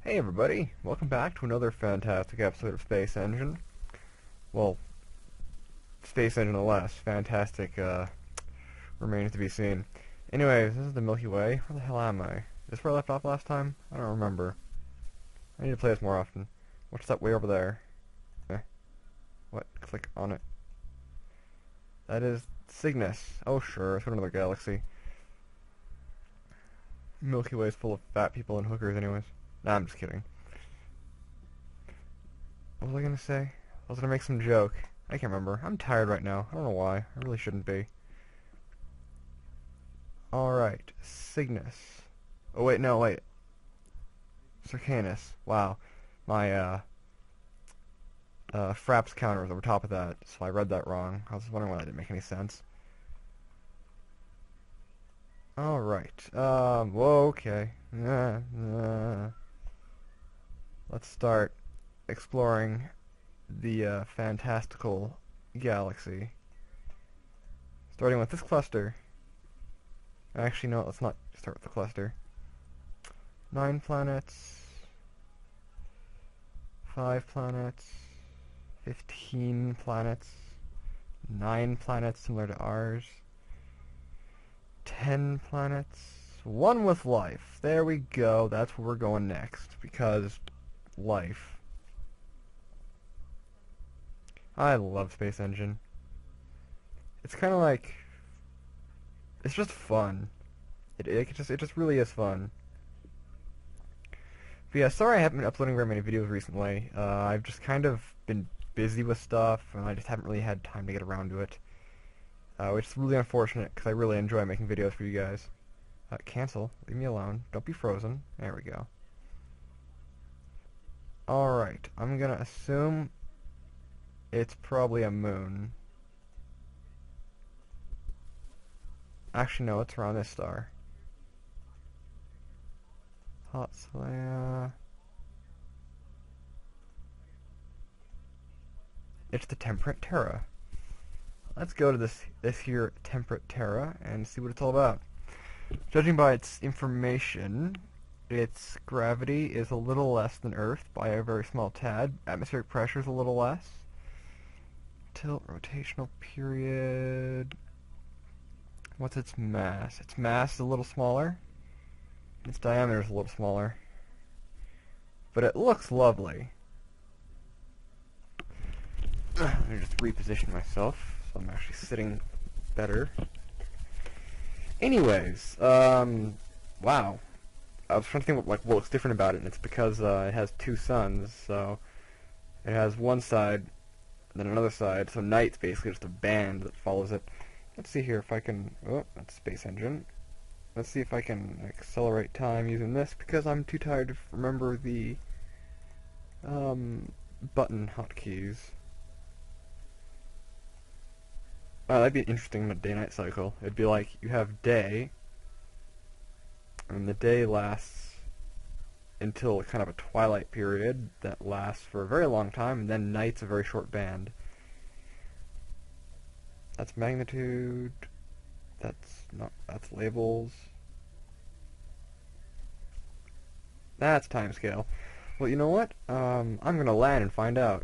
Hey everybody, welcome back to another fantastic episode of Space Engine. Well, Space Engine alas, fantastic remains to be seen. Anyways, this is the Milky Way. Where the hell am I? Is this where I left off last time? I don't remember. I need to play this more often. What's that way over there? What? Click on it. That is Cygnus. Oh sure, it's another galaxy. Milky Way is full of fat people and hookers anyways. Nah, I'm just kidding. What was I gonna say? I was gonna make some joke. I can't remember. I'm tired right now. I don't know why. I really shouldn't be. Alright. Cygnus. Oh wait, no, wait. Circanus. Wow. My, fraps counter was over top of that, so I read that wrong. I was wondering why that didn't make any sense. Alright. Whoa, okay. Let's start exploring the fantastical galaxy. Starting with this cluster. Actually, no, let's not start with the cluster. 9 planets. 5 planets. 15 planets. 9 planets similar to ours. 10 planets. 1 with life. There we go. That's where we're going next. Because life. I love Space Engine. It's kind of like, it's just fun. It just really is fun. But yeah, sorry I haven't been uploading very many videos recently. I've just kind of been busy with stuff, and I just haven't really had time to get around to it. Which is really unfortunate, because I really enjoy making videos for you guys. Cancel. Leave me alone. Don't be frozen. There we go. Alright, I'm gonna assume it's probably a moon. Actually, no, it's around this star. Hot Slayer. It's the Temperate Terra. Let's go to this here Temperate Terra and see what it's all about. Judging by its information, its gravity is a little less than Earth by a very small tad. Atmospheric pressure is a little less. Tilt, rotational period. What's its mass? Its mass is a little smaller. Its diameter is a little smaller. But it looks lovely. Let me just reposition myself so I'm actually sitting better. Anyways, wow. I was trying to think what looks different about it, and it's because it has 2 suns, so it has one side and then another side, so night's basically just a band that follows it. Let's see here if I can, oh, that's Space Engine. Let's see if I can accelerate time using this, because I'm too tired to remember the button hotkeys. That'd be interesting in a day-night cycle. It'd be like, you have day, and the day lasts until kind of a twilight period that lasts for a very long time, and then night's a very short band. That's magnitude, that's labels. That's timescale. Well, you know what? I'm gonna land and find out.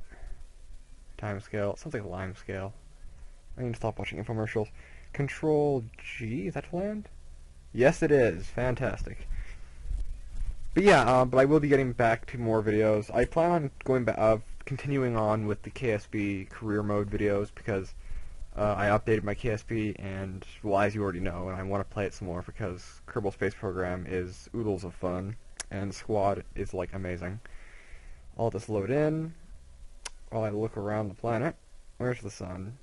Timescale, it sounds like lime scale. I need to stop watching infomercials. Control G, is that to land? Yes, it is. Fantastic. But yeah, but I will be getting back to more videos. I plan on going back, continuing on with the KSB career mode videos because I updated my KSB, and well, as you already know, and I want to play it some more because Kerbal Space Program is oodles of fun, and Squad is like amazing. I'll just load in while I look around the planet. Where's the sun?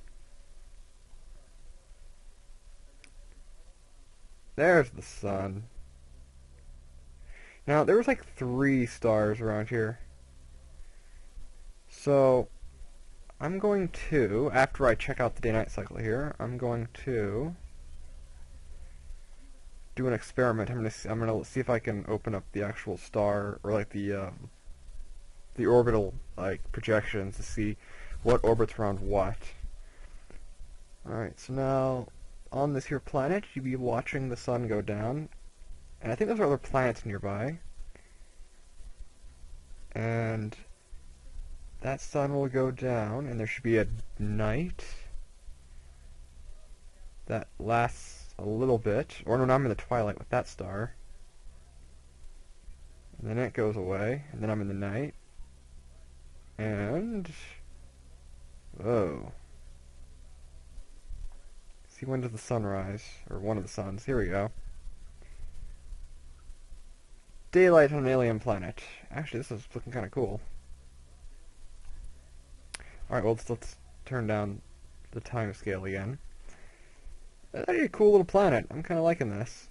There's the sun. Now, there was like 3 stars around here. So, I'm going to, after I check out the day-night cycle here, I'm going to do an experiment. I'm gonna see if I can open up the actual star, or like the orbital like projections to see what orbits around what. Alright, so now on this here planet, you'll be watching the sun go down, and I think there's other planets nearby. And that sun will go down, and there should be a night that lasts a little bit. Or no, I'm in the twilight with that star. And then it goes away, and then I'm in the night. And... whoa. See, when does the sun rise? Or one of the suns. Here we go. Daylight on an alien planet. Actually, this is looking kind of cool. Alright, well, let's turn down the time scale again. That'd be a cool little planet. I'm kind of liking this.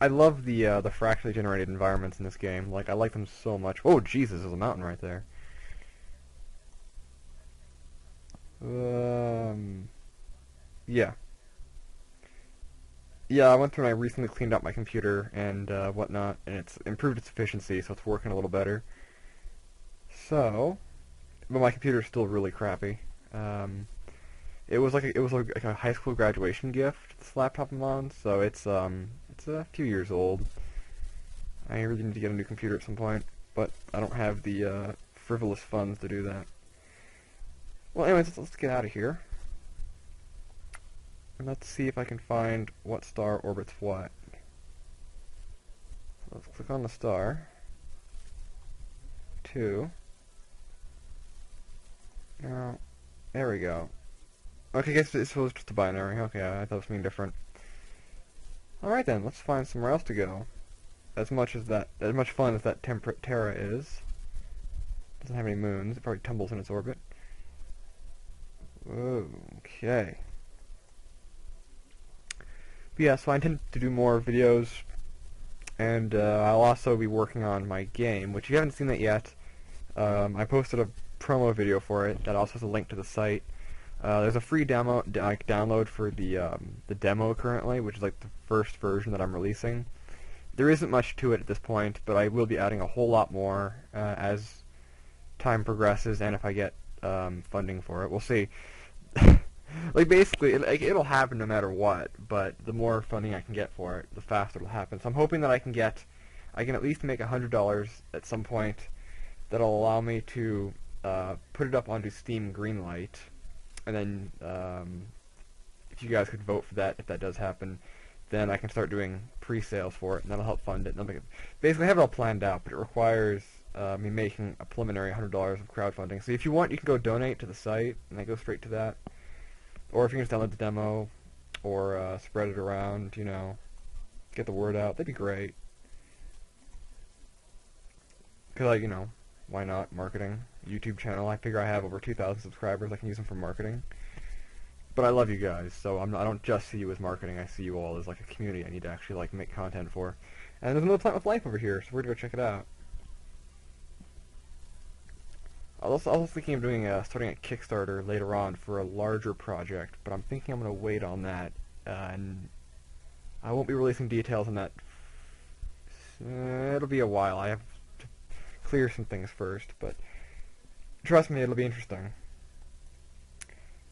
I love the fractally generated environments in this game. Like, I like them so much. Oh, Jesus, there's a mountain right there. Yeah. Yeah, I went through and I recently cleaned out my computer and whatnot, and it's improved its efficiency, so it's working a little better. So, but my computer's still really crappy. It was like a high school graduation gift, this laptop I'm on, so it's a few years old. I really need to get a new computer at some point, but I don't have the frivolous funds to do that. Well, anyways, let's get out of here. And let's see if I can find what star orbits what. So let's click on the star. 2. Now, there we go. Okay, I guess this was just a binary. Okay, I thought it was something different. Alright then, let's find somewhere else to go. As much fun as that Terra is. Doesn't have any moons, it probably tumbles in its orbit. Okay. But yeah, so I intend to do more videos, and I'll also be working on my game, which if you haven't seen that yet, I posted a promo video for it that also has a link to the site. There's a free demo download for the demo currently, which is like the first version that I'm releasing. There isn't much to it at this point, but I will be adding a whole lot more as time progresses, and if I get funding for it, we'll see. Like basically, it'll happen no matter what. But the more funding I can get for it, the faster it'll happen. So I'm hoping that I can at least make $100 at some point. That'll allow me to put it up onto Steam Greenlight. And then, if you guys could vote for that, if that does happen, then I can start doing pre-sales for it, and that'll help fund it. And basically, I have it all planned out, but it requires me making a preliminary $100 of crowdfunding. So if you want, you can go donate to the site, and I go straight to that. Or if you can just download the demo, or spread it around, you know, get the word out, that'd be great. Because, you know, why not? Marketing. YouTube channel. I figure I have over 2,000 subscribers. I can use them for marketing. But I love you guys, so I don't just see you as marketing. I see you all as like a community I need to actually like make content for. And there's another Planet with Life over here, so we're gonna go check it out. I was also thinking of doing starting a Kickstarter later on for a larger project, but I'm thinking I'm gonna wait on that, and I won't be releasing details on that. It'll be a while. I have to clear some things first, but trust me, it'll be interesting.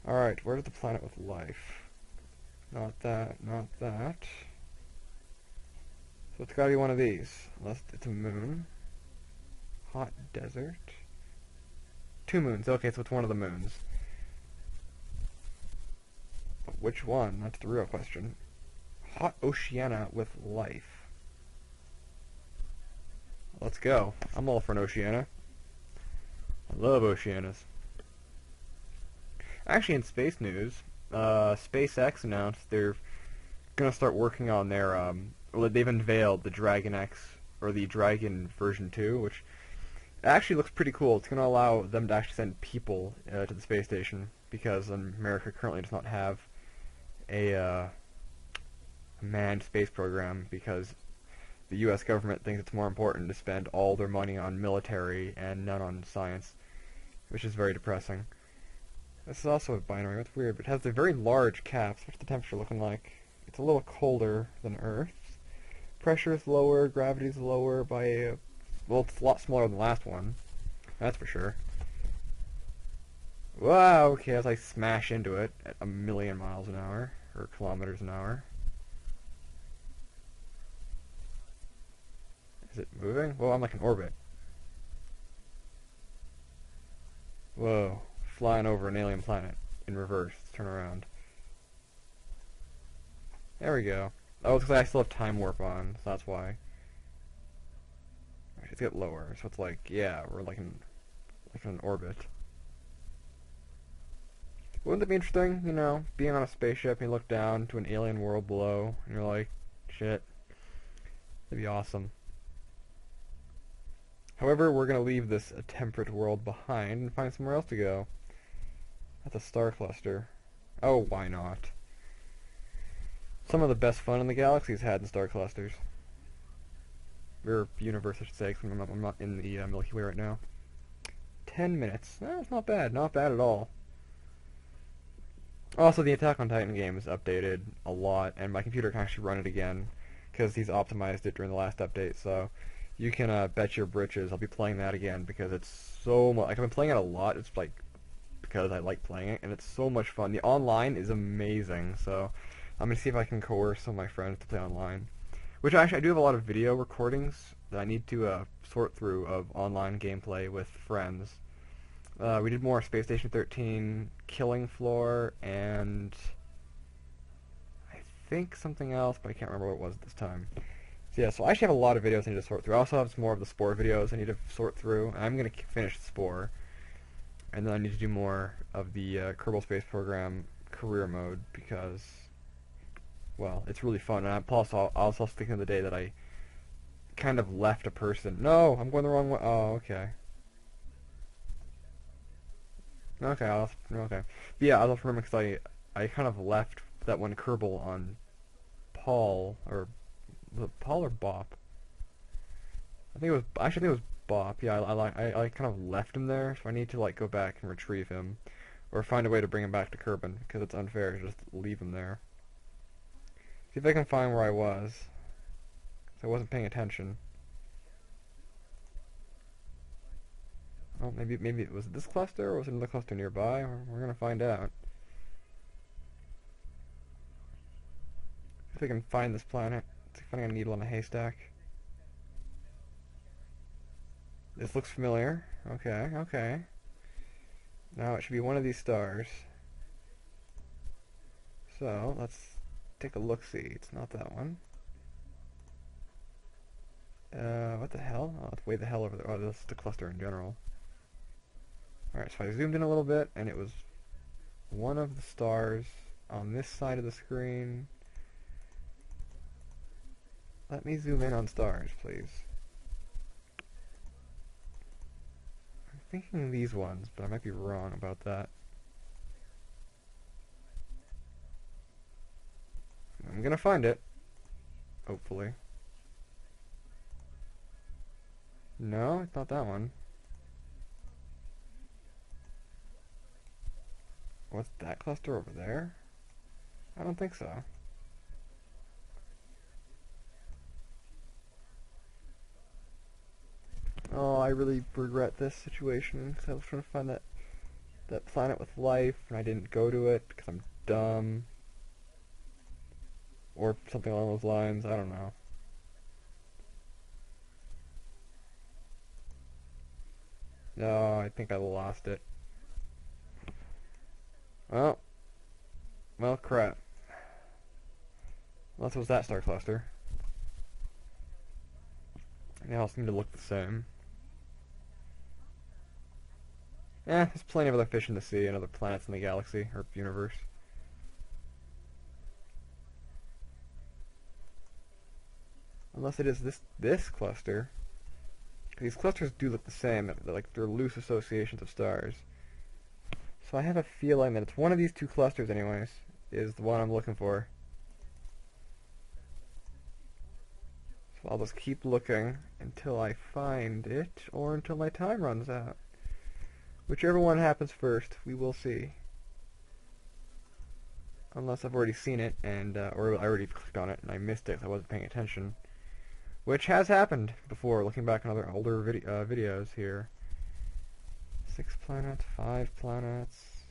Alright, where's the Planet with Life? Not that, not that. So it's gotta be one of these. Unless it's a moon. Hot desert. 2 moons. Okay, so it's one of the moons. But which one? That's the real question. Hot Oceania with life. Let's go. I'm all for an Oceania. I love Oceanias. Actually, in space news, SpaceX announced they're gonna start working on their, well, they've unveiled the Dragon X, or the Dragon version 2, which actually looks pretty cool. It's gonna allow them to actually send people to the space station, because America currently does not have a manned space program, because the U.S. government thinks it's more important to spend all their money on military and none on science, which is very depressing. This is also a binary. That's weird, but it has the very large caps. What's the temperature looking like? It's a little colder than Earth. Pressure is lower, gravity is lower by well, it's a lot smaller than the last one. That's for sure. Wow, okay, as I smash into it at 1,000,000 miles an hour, or kilometers an hour. Is it moving? Whoa, I'm like in orbit. Whoa, flying over an alien planet in reverse. Let's turn around. There we go. Oh, it's because I still have time warp on, so that's why. Let's get lower. So it's like, yeah, we're like in an orbit. Wouldn't it be interesting, you know, being on a spaceship and you look down to an alien world below, and you're like, shit, that'd be awesome. However, we're going to leave this temperate world behind and find somewhere else to go. That's a star cluster. Oh, why not? Some of the best fun in the galaxy's had in star clusters. Or universe, I should say, because I'm not in the Milky Way right now. 10 minutes. That's not bad. Not bad at all. Also, the Attack on Titan game is updated a lot, and my computer can actually run it again, because he's optimized it during the last update, so you can bet your britches I'll be playing that again, because it's so much, like, I've been playing it a lot, it's like, because I like playing it, and it's so much fun. The online is amazing, so I'm going to see if I can coerce some of my friends to play online. Which, actually, I do have a lot of video recordings that I need to sort through of online gameplay with friends. We did more Space Station 13, Killing Floor, and I think something else, but I can't remember what it was this time. So yeah, so I actually have a lot of videos I need to sort through. I also have some more of the Spore videos I need to sort through. I'm going to finish Spore, and then I need to do more of the Kerbal Space Program career mode, because, well, it's really fun. And plus, I was also thinking of the day that I kind of left a person. No, I'm going the wrong way. Oh, okay. Okay, okay. But yeah, I was remembering because I kind of left that one Kerbal on Paul, or was it Paul or Bop? I think it was, actually I think it was Bop. Yeah, I kind of left him there, so I need to like go back and retrieve him, or find a way to bring him back to Kerbin, because it's unfair to just leave him there. See if I can find where I was, 'cause I wasn't paying attention. Oh, maybe it was this cluster, or was it another cluster nearby? We're gonna find out. If I can find this planet. It's like finding a needle in a haystack. This looks familiar. Okay, okay. Now it should be one of these stars. So, let's take a look-see. It's not that one. What the hell? Oh, it's way the hell over there. Oh, this is the cluster in general. Alright, so I zoomed in a little bit, and it was one of the stars on this side of the screen. Let me zoom in on stars, please. I'm thinking these ones, but I might be wrong about that. I'm gonna find it. Hopefully. No, it's not that one. What's that cluster over there? I don't think so. Oh, I really regret this situation, because I was trying to find that planet with life, and I didn't go to it because I'm dumb. Or something along those lines, I don't know. No, I think I lost it. Well, crap. Unless it was that star cluster. They all seem to look the same. There's plenty of other fish in the sea and other planets in the galaxy, or universe. Unless it is this cluster. These clusters do look the same, they're loose associations of stars. So I have a feeling that it's one of these two clusters anyways, is the one I'm looking for. So I'll just keep looking until I find it, or until my time runs out. Whichever one happens first, we will see. Unless I've already seen it, and or I already clicked on it and I missed it because I wasn't paying attention. Which has happened before, looking back on other older videos here. 6 planets, 5 planets,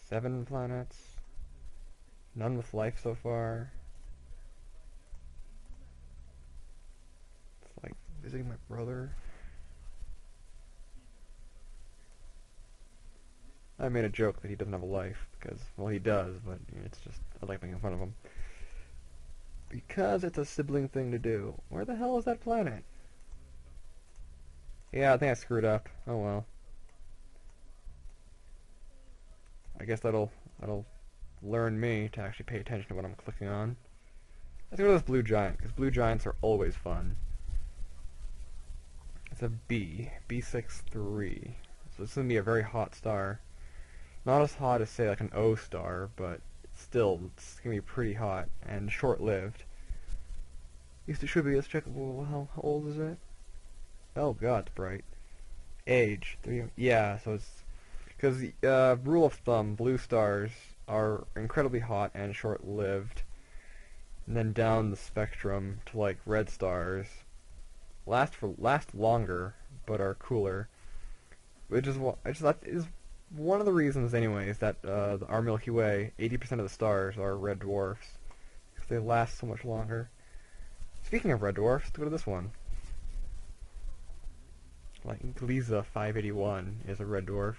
7 planets, none with life so far. It's like visiting my brother. I made a joke that he doesn't have a life, because, well, he does, but it's just, I like making fun of him. Because it's a sibling thing to do. Where the hell is that planet? Yeah, I think I screwed up. Oh well. I guess that'll learn me to actually pay attention to what I'm clicking on. Let's go to this blue giant, because blue giants are always fun. It's a B. B63. So this is going to be a very hot star. Not as hot as, say, like an O star, but still, it's going to be pretty hot and short-lived. At least it should be. Let's check. Well, how old is it? Oh god, it's bright. Age. Yeah, so it's... Because, rule of thumb, blue stars are incredibly hot and short-lived. And then down the spectrum to, like, red stars last longer, but are cooler. Which is one of the reasons, anyways, that our Milky Way, 80% of the stars are red dwarfs. Because they last so much longer. Speaking of red dwarfs, let's go to this one. Like, Gliese 581 is a red dwarf.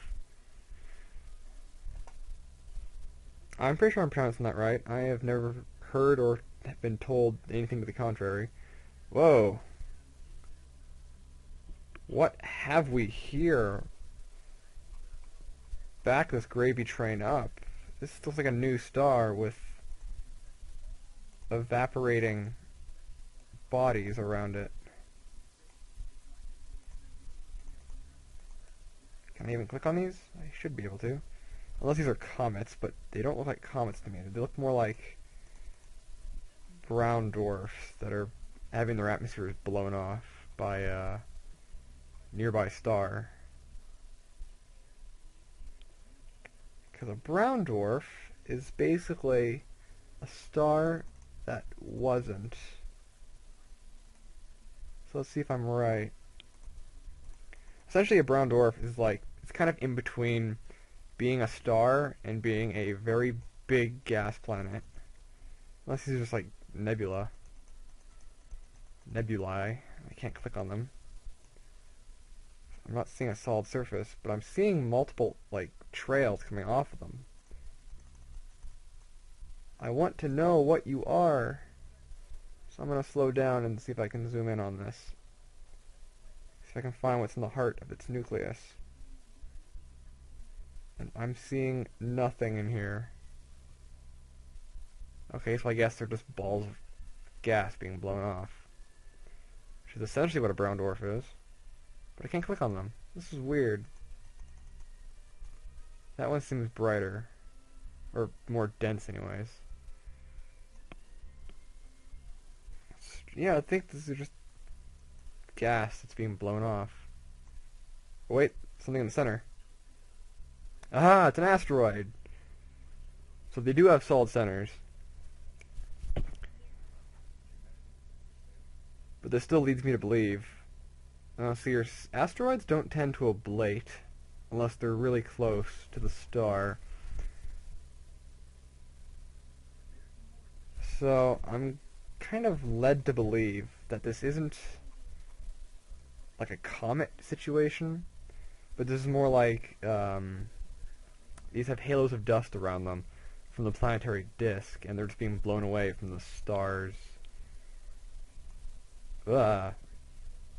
I'm pretty sure I'm pronouncing that right. I have never heard or been told anything to the contrary. Whoa. What have we here? Back this gravy train up. This looks like a new star with evaporating bodies around it. Can I even click on these? I should be able to. Unless these are comets, but they don't look like comets to me. They look more like brown dwarfs that are having their atmospheres blown off by a nearby star. Because a brown dwarf is basically a star that wasn't. So let's see if I'm right. Essentially, a brown dwarf is like, it's kind of in between being a star and being a very big gas planet. Unless these are just like nebulae. I can't click on them. I'm not seeing a solid surface, but I'm seeing multiple, like, trails coming off of them. I want to know what you are. So I'm going to slow down and see if I can zoom in on this. See if I can find what's in the heart of its nucleus. And I'm seeing nothing in here. Okay, so I guess they're just balls of gas being blown off. Which is essentially what a brown dwarf is. But I can't click on them. This is weird. That one seems brighter. Or more dense anyways. Yeah, I think this is just gas that's being blown off. Oh, wait, something in the center. Aha, it's an asteroid! So they do have solid centers. But this still leads me to believe. So your asteroids don't tend to ablate unless they're really close to the star. So I'm kind of led to believe that this isn't like a comet situation, but this is more like these have halos of dust around them from the planetary disk, and they're just being blown away from the star's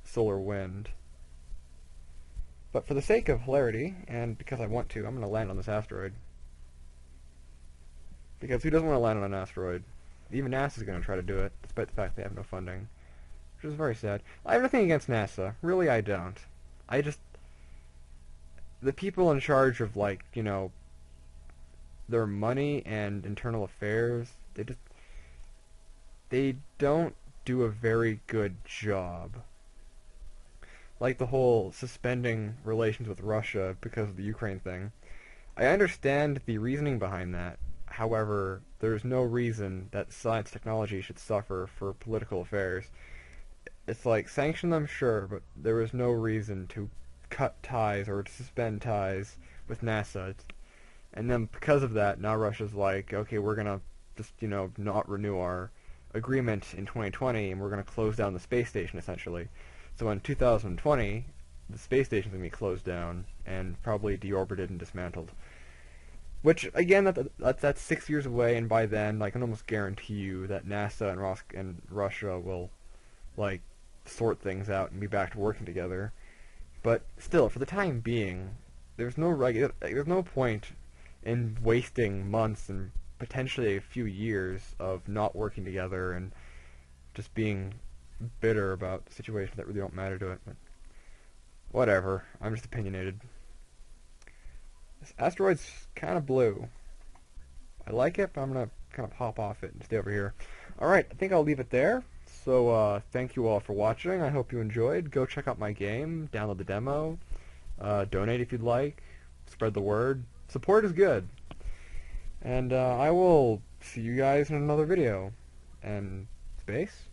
solar wind. But for the sake of hilarity, and because I want to, I'm going to land on this asteroid. Because who doesn't want to land on an asteroid? Even NASA's going to try to do it, despite the fact they have no funding. Which is very sad. I have nothing against NASA. Really, I don't. I just... The people in charge of, like, you know, their money and internal affairs, they don't do a very good job. Like the whole suspending relations with Russia because of the Ukraine thing. I understand the reasoning behind that. However, there's no reason that science technology should suffer for political affairs. It's like, sanction them, sure, but there is no reason to cut ties or to suspend ties with NASA. And then because of that, now Russia's like, okay, we're gonna just, you know, not renew our agreement in 2020, and we're gonna close down the space station, essentially. So in 2020, the space station's going to be closed down and probably deorbited and dismantled. Which, again, that's 6 years away, and by then, I can almost guarantee you that NASA and Russia will, like, sort things out and be back to working together. But still, for the time being, there's no point in wasting months and potentially a few years of not working together and just being bitter about situations that really don't matter to it. But whatever, I'm just opinionated. This asteroid's kind of blue. I like it, but I'm going to kind of hop off it and stay over here. Alright, I think I'll leave it there. So, thank you all for watching. I hope you enjoyed. Go check out my game, download the demo, donate if you'd like, spread the word. Support is good. And I will see you guys in another video. And space?